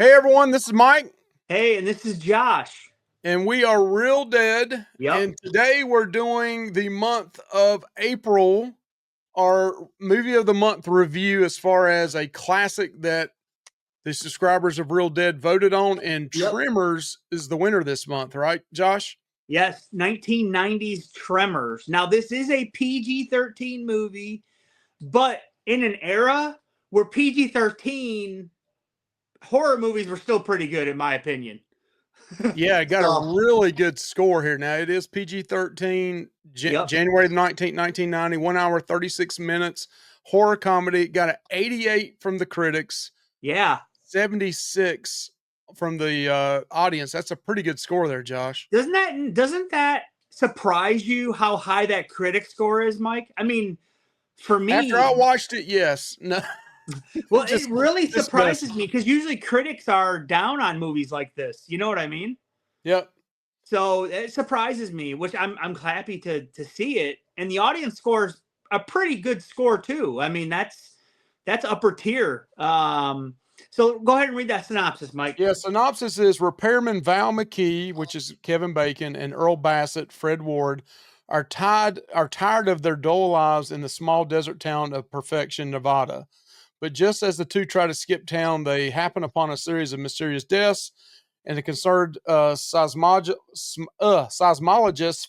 Hey everyone, this is Mike, Hey, and this is Josh. and we are Real Dead. Yep. And today we're doing the month of April, our movie of the month review as far as a classic that the subscribers of Real Dead voted on. And Yep. Tremors is the winner this month, right, Josh? Yes, 1990s Tremors. Now, this is a PG-13 movie, but in an era where PG-13 horror movies were still pretty good, in my opinion. Yeah, it got a So, really good score here. Now it is PG 13, yep. January the 19th, 1990, 1 hour, 36 minutes, horror comedy. Got an 88 from the critics. Yeah. 76 from the audience. That's a pretty good score there, Josh. Doesn't that surprise you how high that critic score is, Mike? I mean, for After I me, watched it, yes. No, well, it just really dismissed. surprises me because usually critics are down on movies like this. You know what I mean? Yep. So it surprises me, which I'm happy to see it. And the audience scores a pretty good score too. I mean, that's upper tier. So go ahead and read that synopsis, Mike. Yeah, synopsis is repairman Val McKee, which is Kevin Bacon, and Earl Bassett, Fred Ward, are tired of their dull lives in the small desert town of Perfection, Nevada. But just as the two try to skip town, they happen upon a series of mysterious deaths, and the concerned seismologist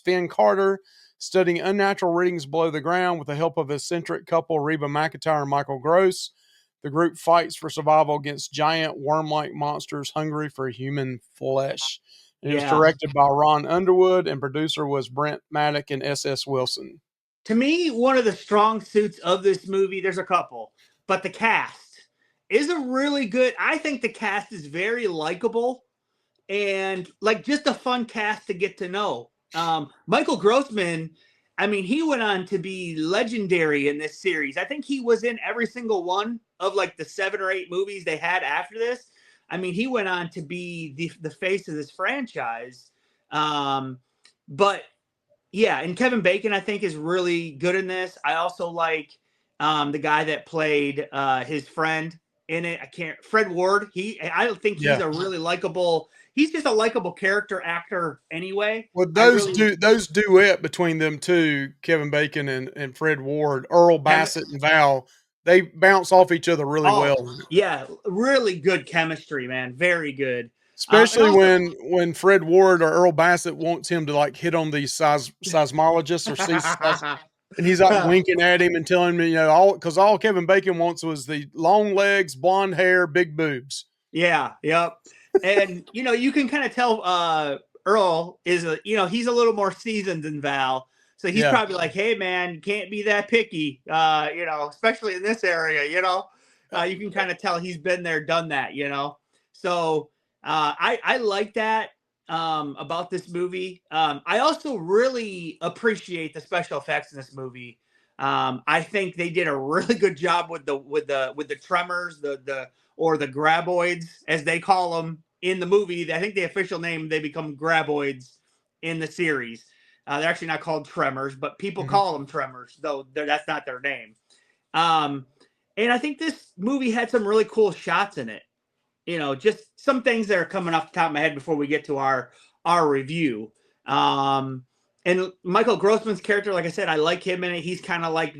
Finn Carter, studying unnatural readings below the ground with the help of eccentric couple Reba McEntire and Michael Gross. The group fights for survival against giant worm-like monsters hungry for human flesh. And it was Yeah. directed by Ron Underwood, and producer was Brent Maddock and S.S. Wilson. To me, one of the strong suits of this movie, there's a couple, but the cast is a really good. I think the cast is very likable and like just a fun cast to get to know. Michael Grossman, I mean, he went on to be legendary in this series. I think he was in every single one of like the 7 or 8 movies they had after this. I mean, he went on to be the face of this franchise. But yeah, and Kevin Bacon, I think, is really good in this. I also like the guy that played his friend in it. Fred Ward. I think he's Yeah. a really likable. He's just a likable character actor anyway. Well, I those really do those duet between them two, Kevin Bacon and Fred Ward, Earl Bassett and Val, they bounce off each other really oh well. yeah, really good chemistry, man. Very good. And Especially also, when Fred Ward or Earl Bassett wants him to like hit on these seismologists or and he's like winking at him and telling me, all Kevin Bacon wants was the long legs, blonde hair, big boobs. yeah, yep. And you can kind of tell Earl is he's a little more seasoned than Val. So he's Yeah. probably like, "Hey man, you can't be that picky." Especially in this area. You can kind of tell he's been there, done that. So I like that about this movie. I also really appreciate the special effects in this movie. I think they did a really good job with the tremors, the graboids, as they call them in the movie. I think the official name, they become graboids in the series. They're actually not called Tremors, but people Mhm. call them Tremors, though that's not their name. Um, and I think this movie had some really cool shots in it. Just some things that are coming off the top of my head before we get to our review. Um, and Michael Grossman's character, like I said, I like him in it. He's kind of like,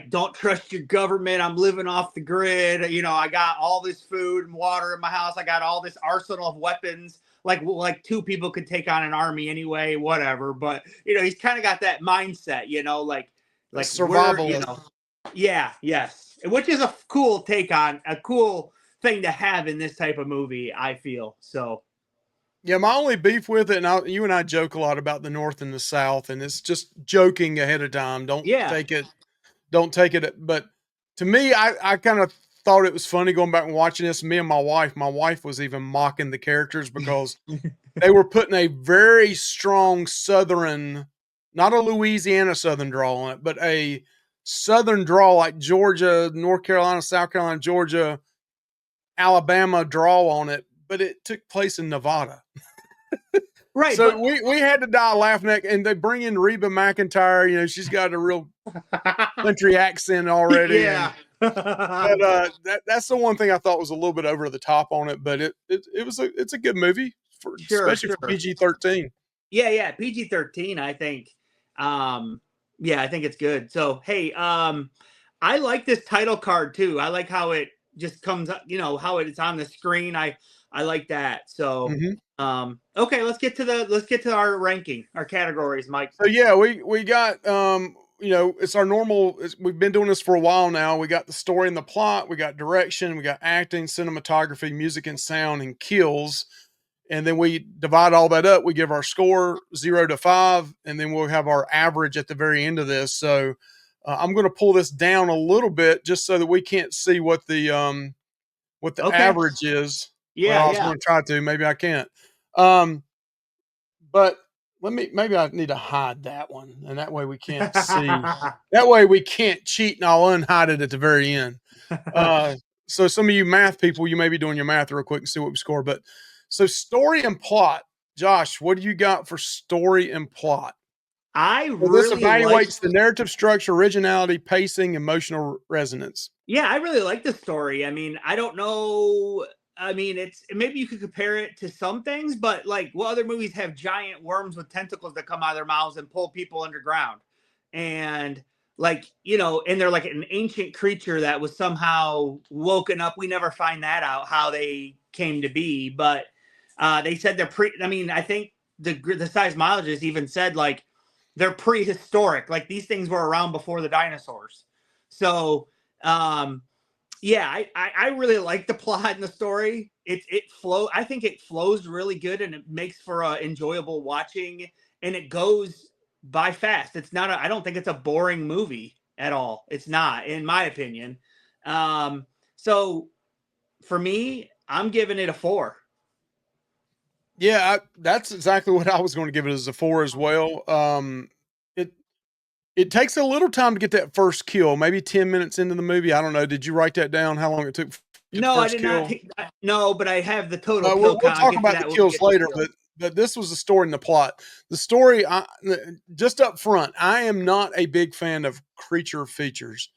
don't trust your government. I'm living off the grid. I got all this food and water in my house. I got all this arsenal of weapons. Like 2 people could take on an army anyway, whatever. But he's kind of got that mindset. Like we're Survivalist. yeah, yes, which is a cool take on a cool thing to have in this type of movie. I feel so. Yeah, my only beef with it, and you and I joke a lot about the North and the South, and it's just joking ahead of time. Yeah, Don't take it. But to me, I kind of thought it was funny going back and watching this. Me and my wife was even mocking the characters because they were putting a very strong Southern, not a Louisiana Southern draw on it, but a Southern draw like Georgia, North Carolina, South Carolina, Georgia, Alabama draw on it. But it took place in Nevada. right. So But we had to die laughing at, and they bring in Reba McEntire. She's got a real country accent already, and Yeah. but that's the one thing I thought was a little bit over the top on it. But it's a good movie for Sure, especially for sure. PG-13. Yeah, yeah, PG-13, I think. Um, yeah, I think it's good. So, hey, I like this title card too. I like how it just comes up, how it's on the screen. I like that. So, Hmm. okay, let's get to our ranking, our categories, Mike. So yeah, we got it's our normal. We've been doing this for a while now. We got the story and the plot. We got direction. We got acting, cinematography, music and sound, and kills. And then we divide all that up. We give our score 0 to 5, and then we'll have our average at the very end of this. So I'm going to pull this down a little bit just so that we can't see what the Okay. average is. Yeah, Well, I was yeah. going to try to. Maybe I can't. Um, but maybe I need to hide that one, and that way we can't see. That way we can't cheat, and I'll unhide it at the very end. Uh, so some of you math people, you may be doing your math real quick and see what we score. But so story and plot, Josh, what do you got for story and plot? I Well, this really like evaluates the narrative structure, originality, pacing, emotional resonance. Yeah, I really like the story. I mean, I don't know. I mean, it's maybe you could compare it to some things, but like what other movies have giant worms with tentacles that come out of their mouths and pull people underground? And like, and they're like an ancient creature that was somehow woken up. We never find that out how they came to be, but they said I mean, I think the seismologist even said like they're prehistoric. Like these things were around before the dinosaurs. So, um, yeah, I really like the plot and the story. I think it flows really good and it makes for enjoyable watching, and it goes by fast. I don't think it's a boring movie at all. It's not, in my opinion. So for me, I'm giving it a 4. Yeah, that's exactly what I was going to give it as a 4 as well. It it takes a little time to get that first kill, maybe 10 minutes into the movie. I don't know. Did you write that down? How long it took to get the No, I first did not. kill? No, but I have the total kill We'll count. I'll talk get to about the that when we kills get to the later, kills. but this was the story and the plot. The story, just up front, I am not a big fan of creature features.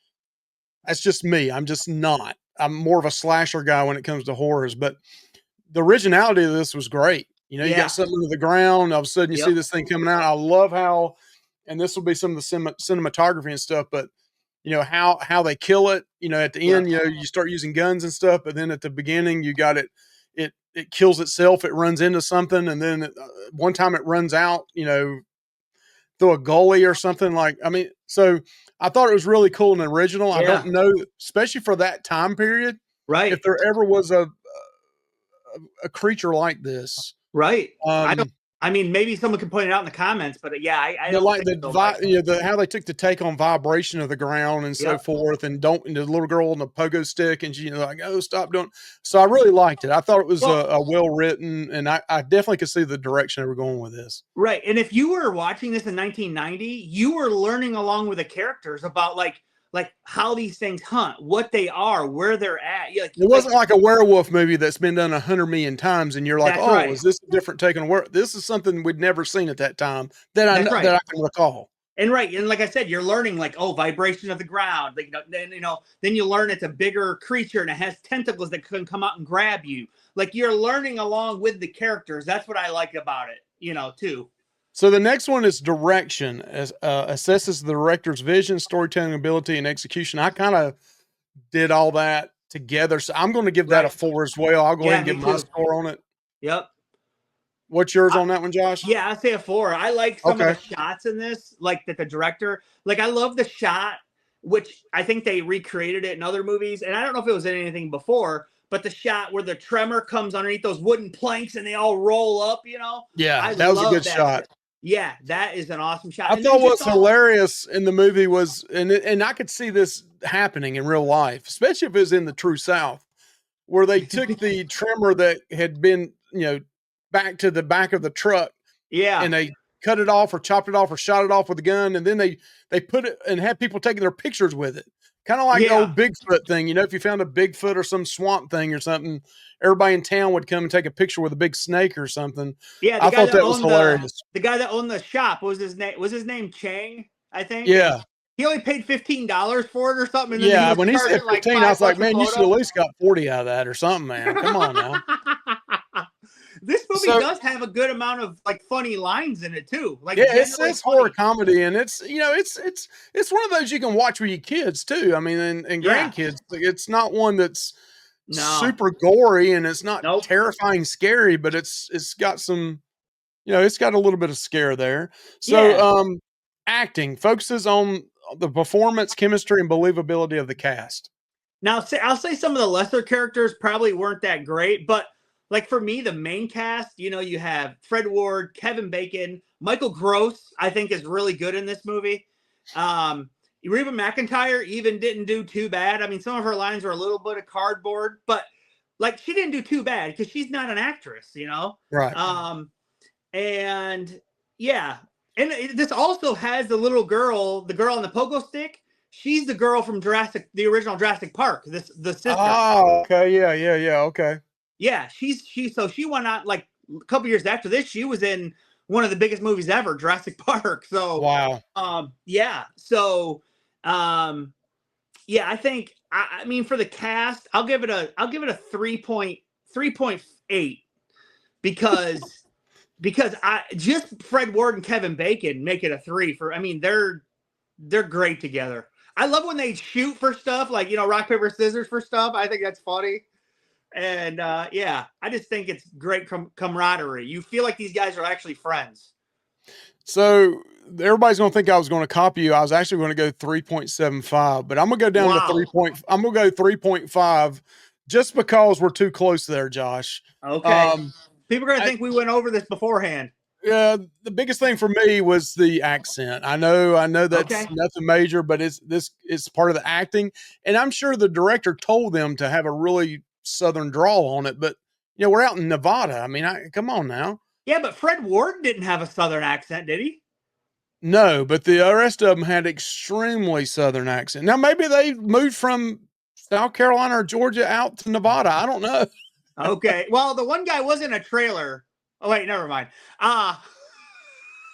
That's just me. I'm just not. I'm more of a slasher guy when it comes to horrors, but the originality of this was great. You got Yeah. something under the ground. All of a sudden, you see Yep. this thing coming out. I love how, and this will be some of the cinematography and stuff, but how they kill it. At the Yep. end, you start using guns and stuff, but then at the beginning, you got it. It kills itself. It runs into something, and then one time it runs out. Through a gully or something like. I mean, so I thought it was really cool and original. I Yeah. don't know, especially for that time period, if Right. there ever was a creature like this. Right. I don't. Um, I mean, maybe someone can point it out in the comments, but yeah, I the don't like think the so. But how they took the take on vibration of the ground and so yep. forth, and the little girl on the pogo stick, and she like, oh, stop doing. So I really liked it. I thought it was Well, a well written, and I definitely could see the direction they were going with this. right. And if you were watching this in 1990, you were learning along with the characters about like how these things hunt, what they are, where they're at. It Like wasn't like a werewolf movie that's been done 100 million times, and you're like, that's "Oh, right. is this a different take on werewolf?" This is something we'd never seen at that time That's right. that I can recall. And right, and like I said, you're learning like vibration of the ground. Like then you learn it's a bigger creature and it has tentacles that can come out and grab you. Like you're learning along with the characters. That's what I like about it. Too. So the next one is direction, as assesses the director's vision, storytelling ability, and execution. I kind of did all that together, so I'm going to give that a Right. 4 as well. I'll go ahead Yeah, and give me my too. score on it. Yep. What's yours I, on that one, Josh? yeah, I'd say a 4. I like some of the Okay. shots in this, like that the director, like I love the shot, which I think they recreated it in other movies, and I don't know if it was in anything before, but the shot where the tremor comes underneath those wooden planks and they all roll up, Yeah, I that was a love good that shot. shit. Yeah, that is an awesome shot. I And then thought just what's all hilarious in the movie was, and I could see this happening in real life, especially if it was in the true South, where they took the trimmer that had been, back to the back of the truck, yeah, and they cut it off or chopped it off or shot it off with a gun, and then they put it and had people taking their pictures with it. Kind of like the yeah, old Bigfoot thing. If you found a Bigfoot or some swamp thing or something, everybody in town would come and take a picture with a big snake or something. yeah. I thought that was hilarious. The guy that owned the shop, what was his name? Was his name Chang? I think. Yeah. he only paid $15 for it or something, and then he Yeah, was when he said charging like 15, I was like, $5 a man, you should at photo. least got 40 out of that or something, man. Come on now. This movie So does have a good amount of like funny lines in it too, yeah, like genuinely it's horror funny. comedy, and it's it's one of those you can watch with your kids too. I mean, and Yeah, grandkids. Like, it's not one that's no, super gory, and it's not nope, terrifying scary, but it's got some, it's got a little bit of scare there. So, yeah. acting focuses on the performance, chemistry, and believability of the cast. Now, I'll say some of the lesser characters probably weren't that great, but like for me, the main cast, you have Fred Ward, Kevin Bacon, Michael Gross, I think is really good in this movie. Reba McEntire even didn't do too bad. I mean, some of her lines were a little bit of cardboard, but like she didn't do too bad because she's not an actress. Right. And yeah, and this also has the little girl, the girl on the pogo stick. She's the girl from the original Jurassic Park. The sister. Oh, okay. Yeah. Okay. Yeah, she went out like a couple years after this. She was in one of the biggest movies ever, Jurassic Park. So, Wow. yeah. So, yeah, I think I mean for the cast, I'll give it a 3.8 because I just Fred Ward and Kevin Bacon make it a 3 for. I mean, they're great together. I love when they shoot for stuff like rock paper scissors for stuff. I think that's funny. And yeah, I just think it's great camaraderie. You feel like these guys are actually friends. So everybody's gonna think I was gonna copy you. I was actually gonna go 3.75, but I'm gonna go down to Wow. I'm gonna go 3.5 just because we're too close there, Josh. Okay. Um, People are gonna I, think we went over this beforehand. yeah, the biggest thing for me was the accent. I know that's Okay. nothing major, but it's part of the acting, and I'm sure the director told them to have a really southern drawl on it. But we're out in Nevada. I mean, come on now. Yeah, but Fred Ward didn't have a southern accent, did he? No, but the rest of them had extremely southern accent. Now maybe they moved from South Carolina or Georgia out to Nevada. I don't know. Okay. Well, the one guy was in a trailer. Oh wait, never mind.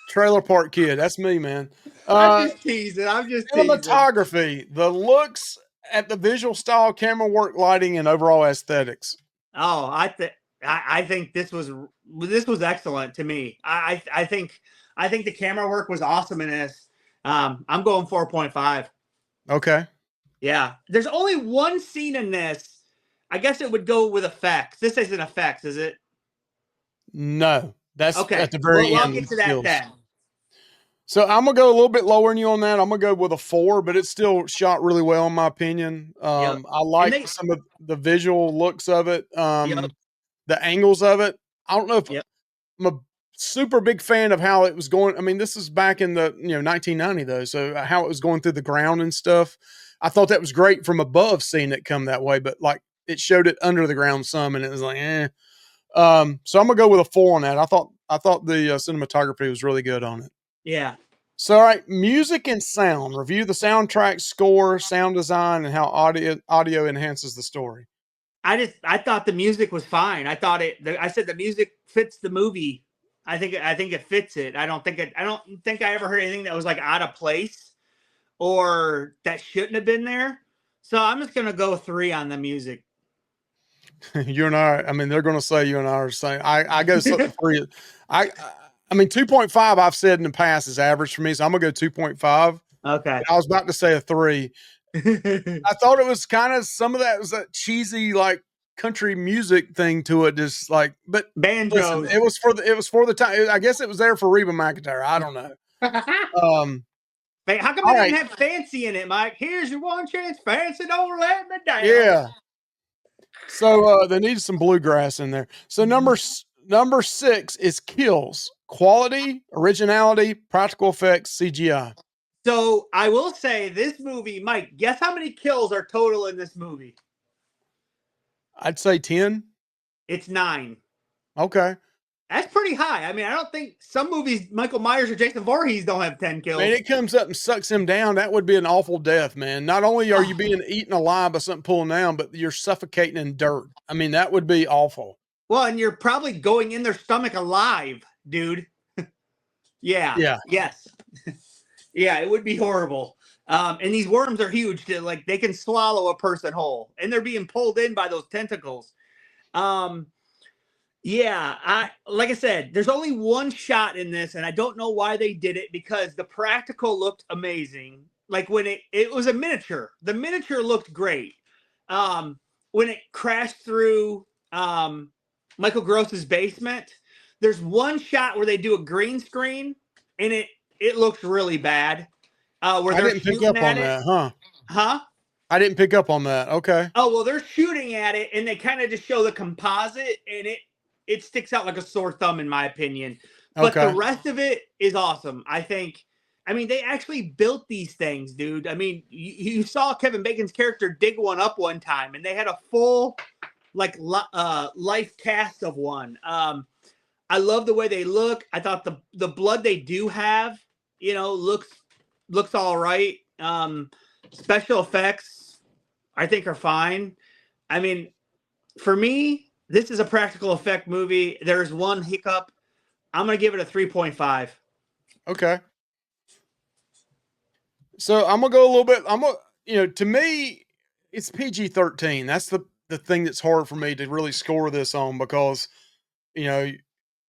Trailer Park Kid. That's me, man. I'm just teasing. I'm just teasing. Cinematography, the looks at the visual style, camera work, lighting, and overall aesthetics. Oh, I think this was excellent to me. I think the camera work was awesome in this. I'm going 4.5. Okay. Yeah. There's only one scene in this. I guess it would go with effects. This isn't effects, is it? No, that's Okay. at the Well, very I'll end get with to that skills. then. So I'm gonna go a little bit lower than you on that. I'm gonna go with a 4, but it's still shot really well in my opinion. Yep. I And like they some of the visual looks of it, Yep. the angles of it. I don't know if Yep. I'm a super big fan of how it was going. I mean, this is back in the 1990 though, so how it was going through the ground and stuff. I thought that was great from above seeing it come that way, but like it showed it under the ground some, and it was like, eh. So I'm gonna go with a 4 on that. I thought the cinematography was really good on it. Yeah. So, all right, music and sound. Review the soundtrack, score, sound design, and how audio enhances the story. I thought the music was fine. I said the music fits the movie. I think it fits it. I don't think I ever heard anything that was like out of place or that shouldn't have been there. So I'm just gonna go 3 on the music. You and I mean, they're going to say you and I are saying. I go 3. I I mean 2.5. I've said in the past is average for me, so I'm gonna go 2.5. Okay. I was about to say a 3. I thought it was kind of some of that was that cheesy like country music thing to it, just like. But listen, Banjos. it was for the time. I guess it was there for Reba McEntire. I don't know. Um, How come all it didn't right, have fancy in it, Mike? Here's your one chance, fancy. Don't let me down. yeah. So they needed some bluegrass in there. So number 6 is kills, quality, originality, practical effects, CGI. So I will say this movie, Mike. Guess how many kills are total in this movie? I'd say 10. It's 9. Okay. That's pretty high. I mean, I don't think some movies, Michael Myers or Jason Voorhees, don't have 10 Man, kills. it comes up and sucks him down. That would be an awful death, man. Not only are you Oh, being eaten alive by something pulling down, but you're suffocating in dirt. I mean, that would be awful. well, and you're probably going in their stomach alive, dude. Yeah. Yeah. Yes. Yeah, it would be horrible. And these worms are huge. Like they can swallow a person whole, and they're being pulled in by those tentacles. Um, yeah, I like I said, there's only one shot in this, and I don't know why they did it because the practical looked amazing. Like when it was a miniature, the miniature looked great. When it crashed through Michael Gross's basement, there's one shot where they do a green screen, and it looks really bad. Where I they're didn't pick shooting up at on it, that, huh? huh? I didn't pick up on that. Okay. Oh well, they're shooting at it, and they kind of just show the composite, and it sticks out like a sore thumb in my opinion. But the Okay. rest of it is awesome. I think. I mean, they actually built these things, dude. I mean, you saw Kevin Bacon's character dig one up one time, and they had a full like life cast of one. I love the way they look. I thought the blood they do have, looks all right. Special effects, I think, are fine. I mean, for me, this is a practical effect movie. There's one hiccup. I'm gonna give it a 3.5. Okay. So I'm gonna go a little bit. To me, it's PG-13. That's the thing that's hard for me to really score this on because you know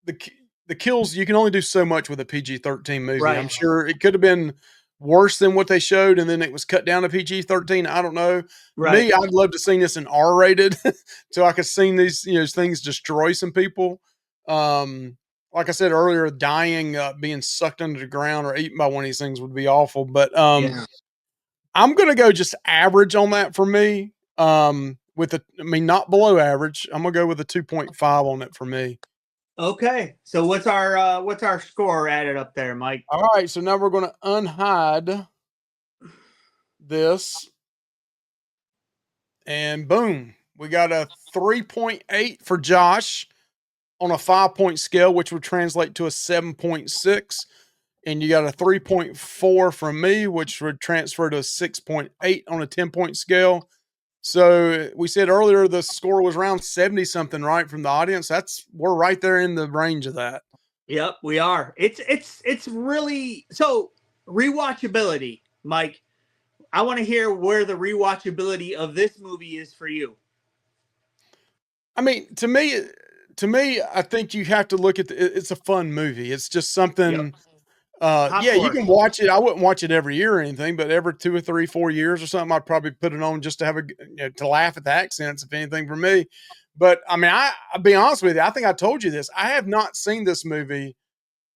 the the kills you can only do so much with a PG-13 movie. I'm Right, sure it could have been worse than what they showed, and then it was cut down to PG-13. I don't know. right. Me, I'd love to seen this in R-rated, so I could seen these things destroy some people. Um, like I said earlier, dying, being sucked under the ground or eaten by one of these things would be awful. But Yeah. I'm gonna go just average on that for me. Not below average. I'm gonna go with a 2.5 on it for me. Okay. So what's our score added up there, Mike? All right, so now we're gonna unhide this, and boom, we got a 3.8 for Josh on a 5 point scale, which would translate to a 7.6. And you got a 3.4 from me, which would transfer to a 6.8 on a 10 point scale. So we said earlier the score was around 70 something, right? From the audience. We're right there in the range of that. Yep, we are. It's really so rewatchability, Mike. I want to hear where the rewatchability of this movie is for you. I mean, to me, I think you have to look at it's a fun movie. It's just Yep. something. Yeah, you Popcorn. can watch it. I wouldn't watch it every year or anything, but every 2 or 3, 4 years or something, I'd probably put it on just to to laugh at the accents, if anything, for me. But I mean, I'll be honest with you. I think I told you this. I have not seen this movie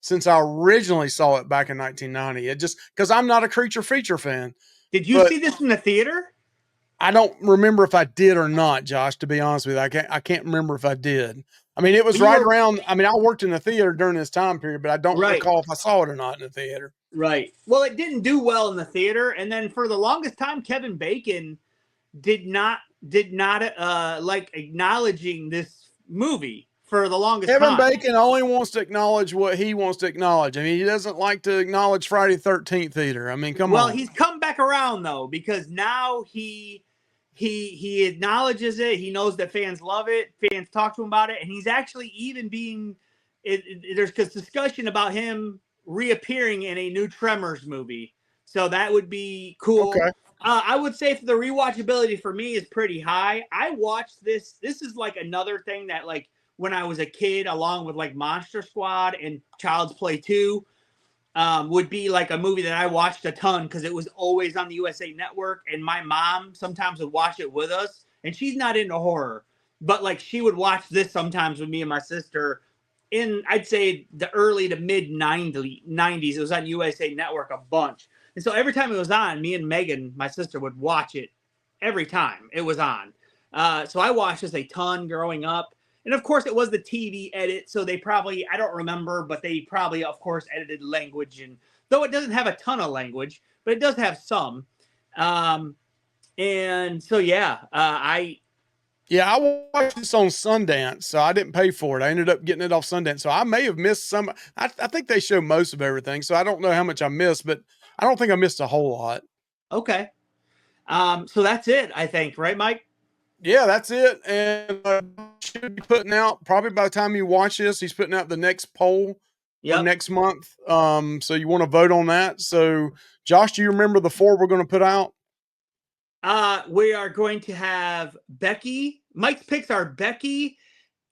since I originally saw it back in 1990. It just because I'm not a creature feature fan, Did you but see this in the theater? I don't remember if I did or not, Josh, to be honest with you. I can't remember if I did. I mean, it was We right were around. I mean, I worked in the theater during this time period, but I don't right. recall if I saw it or not in the theater. Right. Well, it didn't do well in the theater, and then for the longest time, Kevin Bacon did not like acknowledging this movie for the longest Kevin time. Bacon only wants to acknowledge what he wants to acknowledge. I mean, he doesn't like to acknowledge Friday 13th either. I mean, come Well, on. he's come back around though because now he acknowledges it. He knows that fans love it. Fans talk to him about it, and he's actually even being there's this discussion about him reappearing in a new Tremors movie. So that would be cool. Okay. I would say the rewatchability for me is pretty high. I watched this. This is like another thing that like when I was a kid, along with like Monster Squad and Child's Play 2, would be like a movie that I watched a ton because it was always on the USA Network, and my mom sometimes would watch it with us, and she's not into horror, but like she would watch this sometimes with me and my sister in I'd say the early to mid 90s. It was on USA Network a bunch, and so every time it was on, me and Megan, my sister, would watch it every time it was on. So I watched this a ton growing up. And of course, it was the TV edit, so they probably, I don't remember, but they probably, of course, edited language. And though it doesn't have a ton of language, but it does have some. Um, and so, yeah, Yeah, I watched this on Sundance, so I didn't pay for it. I ended up getting it off Sundance, so I may have missed some. I think they show most of everything, so I don't know how much I missed, but I don't think I missed a whole lot. okay. So that's it, I think, right, Mike? Yeah, that's it. And should be putting out probably by the time you watch this, he's putting out the next poll for Yep. next month. So you want to vote on that. So Josh, do you remember the 4 we're going to put out? We are going to have Becky. Mike's picks are Becky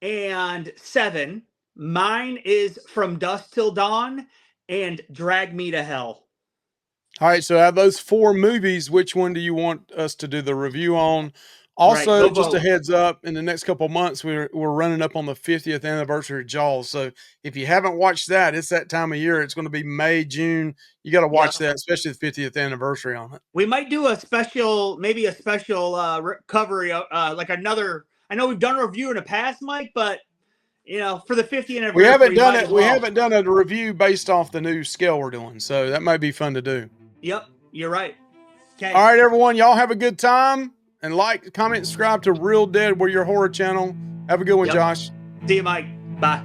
and Seven. Mine is From Dusk Till Dawn and Drag Me to Hell. All right, so out of those 4 movies, which one do you want us to do the review on? Right, Also, go just a vote. heads up, in the next couple of months, we're running up on the 50th anniversary of Jaws. So if you haven't watched that, it's that time of year. It's going to be May, June. You got to Yep. watch that, especially the 50th anniversary on it. We might do a special, maybe a special recovery, like another. I know we've done a review in the past, Mike, but for the 50th We haven't anniversary, done might it. as We well. haven't done a review based off the new scale we're doing, so that might be fun to do. Yep, you're right. Okay. All right, everyone, y'all have a good time, and like, comment, subscribe to Real Dead, we're your horror channel. Have a good one, Yep. Josh. See you, Mike. Bye.